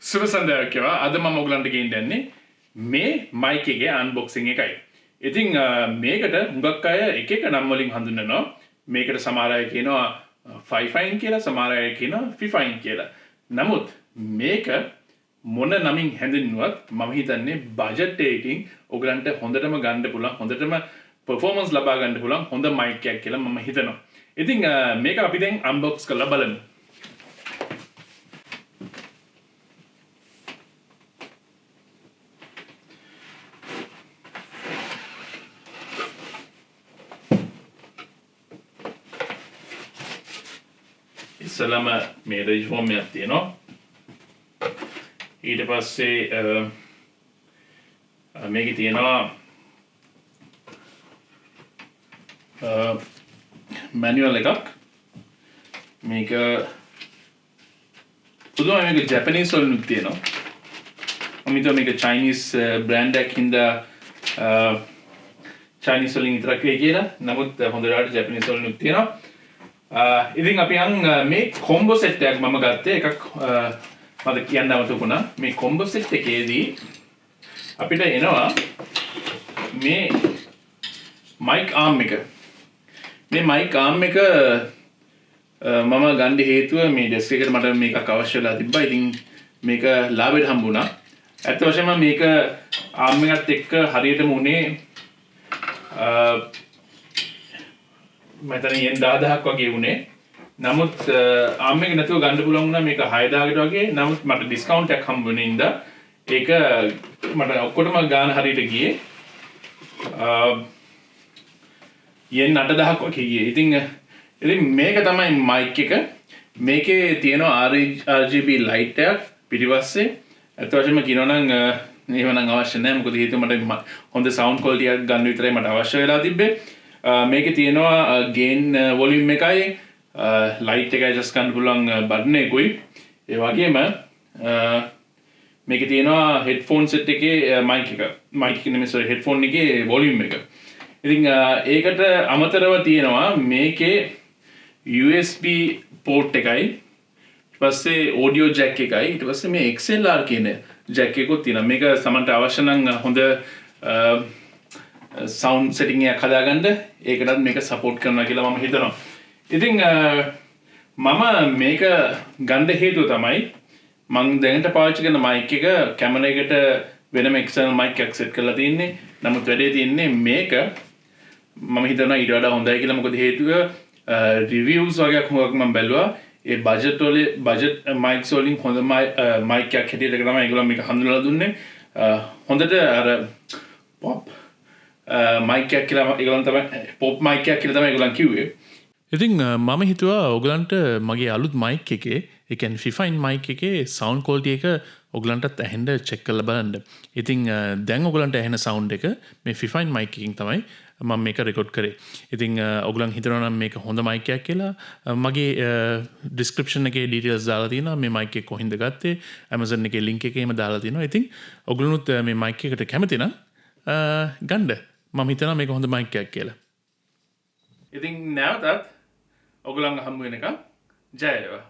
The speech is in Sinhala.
සුබ සන්ධ්‍යාවක් කියවා අද මම ඔයගලන්ට ගෙන්න යන්නේ මේ මයික් එකේ අන්බොක්සිං එකයි. ඉතින් මේකට හුඟක් අය එක එක නම් වලින් හඳුන්වනවා. මේකට සමහර අය කියනවා Fifine කියලා, සමහර අය කියනවා Fifine කියලා. නමුත් මේක මොන නමින් හැඳින්වුවත් මම හිතන්නේ බජට් එකකින් ඔයගලන්ට හොඳටම ගන්න පුළුවන්, හොඳටම performance ලබා ගන්න පුළුවන් හොඳ මයික් එකක් කියලා මම හිතනවා. ඉතින් මේක අපි දැන් අන්බොක්ස් කරලා බලමු. ඉස්සලම මේ රේජ් ෆෝම් එකක් තියෙනවා. ඊට පස්සේ මේකේ තියෙනවා manual එකක්. මේක පුදුමයි, මේක ජැපනීස් වලින් තියෙනවා. මම හිතුවා මේක චයිනීස් බ්‍රෑන්ඩ් එකක් හින්දා චයිනීස් වලින් විතරක් වෙයි කියලා. නමුත් හොඳට ජැපනීස් වලින් තියෙනවා. ඉතින් අපි මේ කොම්බෝ සෙට් එකක් මම ගත්තේ. එකක් මට කියන්න අමතකුණා. මේ කොම්බෝ සෙට් එකේදී අපිට එනවා මේ මයික් ආම් එක. මේ මයික් ආම් එක මම ගන්න හේතුව මේ ඩෙස්ක් එකට මට මේකක් අවශ්‍ය වෙලා තිබ්බා. ඉතින් මේක ලාභයට හම්බුණා. ඇත්ත වශයෙන්ම මේක ආම් එකත් එක්ක හරියටම උනේ මතන යෙන් 10000ක් වගේ උනේ. නමුත් ආම් එක නැතුව ගන්න පුළුවන් වුණා මේක 6000කට වගේ. නමුත් මට ඩිස්කවුන්ට් එකක් හම්බ වෙන ඉඳා ඒක මට ඔක්කොටම ගාන හරියට ගියේ යෙන් 8000ක් වගේ ගියේ. ඉතින් මේක තමයි මයික් එක. මේකේ තියෙනවා RGB ලයිට් එකක් පිටිපස්සේ. අත වශයෙන්ම කියනවා නම් එහෙම නම් අවශ්‍ය නැහැ. මොකද හේතුව මට හොඳ සවුන්ඩ් ක්වොලිටි එකක් ගන්න විතරයි මට අවශ්‍ය වෙලා තිබ්බේ. මේකේ තියෙනවා ගේන් වොලියුම් එකයි ලයිට් එක ඇඩ්ජස්ට් කරන්න පුළුවන් බටන් එකකුයි. ඒ වගේම මේකේ තියෙනවා හෙඩ්ෆෝන් සෙට් එකේ මයික් එක නෙමෙයි සෝරි හෙඩ්ෆෝන් එකේ වොලියුම් එක. ඉතින් ඒකට අමතරව තියෙනවා මේකේ USB පෝට් එකයි, ඊට පස්සේ ඔඩියෝ ජැක් එකයි, ඊට පස්සේ මේ XLR කියන ජැක් එකකුත් තියෙනවා. මේක සමහරට අවශ්‍ය නම් හොඳ සවුන්ඩ් සෙටින් එකක් හදාගන්න ඒකටත් මේක සපෝට් කරනවා කියලා මම හිතනවා. ඉතින් මම මේක ගන්න හේතුව තමයි මම දැනට පාවිච්චි කරන මයික් එක කැමරා එකට වෙනම එක්ස්ටර්නල් මයික් එකක් සෙට් කරලා තියෙන්නේ. නමුත් වැඩේ තියෙන්නේ මේක මම හිතනවා ඊට වඩා හොඳයි කියලා. මොකද හේතුව රිවිව්ස් වගේක් හුඟක් මම බැලුවා. ඒ බජට් මයික්ස් වලින් හොඳ මයික් එකක් හැටියට තමයි ඒගොල්ලෝ මේක හඳුන්වලා දුන්නේ. හොඳට අර පොප් මයික් එකක් කියලා ඒගොල්ලන් තමයි පොප් මයික් එකක් කියලා තමයි ඒගොල්ලන් කිව්වේ. ඉතින් මම හිතුවා ඔයගලන්ට මගේ අලුත් මයික් එකේ, ඒ කියන්නේ Fifine මයික් එකේ සවුන්ඩ් ක්වොලිටි එක ඔයගලන්ටත් ඇහෙන්න චෙක් කරලා බලන්න. ඉතින් දැන් ඔයගලන්ට ඇහෙන සවුන්ඩ් එක මේ Fifine මයික් එකකින් තමයි මම මේක රෙකෝඩ් කරේ. ඉතින් ඔයගලන් හිතනවා නම් මේක හොඳ මයික් එකක් කියලා මගේ ඩිස්ක්‍රිප්ෂන් එකේ ඩීටේල්ස් දාලා තියෙනවා. මේ මයික් එක කොහින්ද ගත්තේ? Amazon එකේ link එකේම දාලා තියෙනවා. ඉතින් ඔයගලුනුත් මේ මයික් එකට කැමති නම් ගන්න. මම හිතනවා මේක හොඳ මයික් එකක් කියලා. ඉතින් නැවතත් ඔයගලන් හම්බ වෙනකම් ජය වේවා.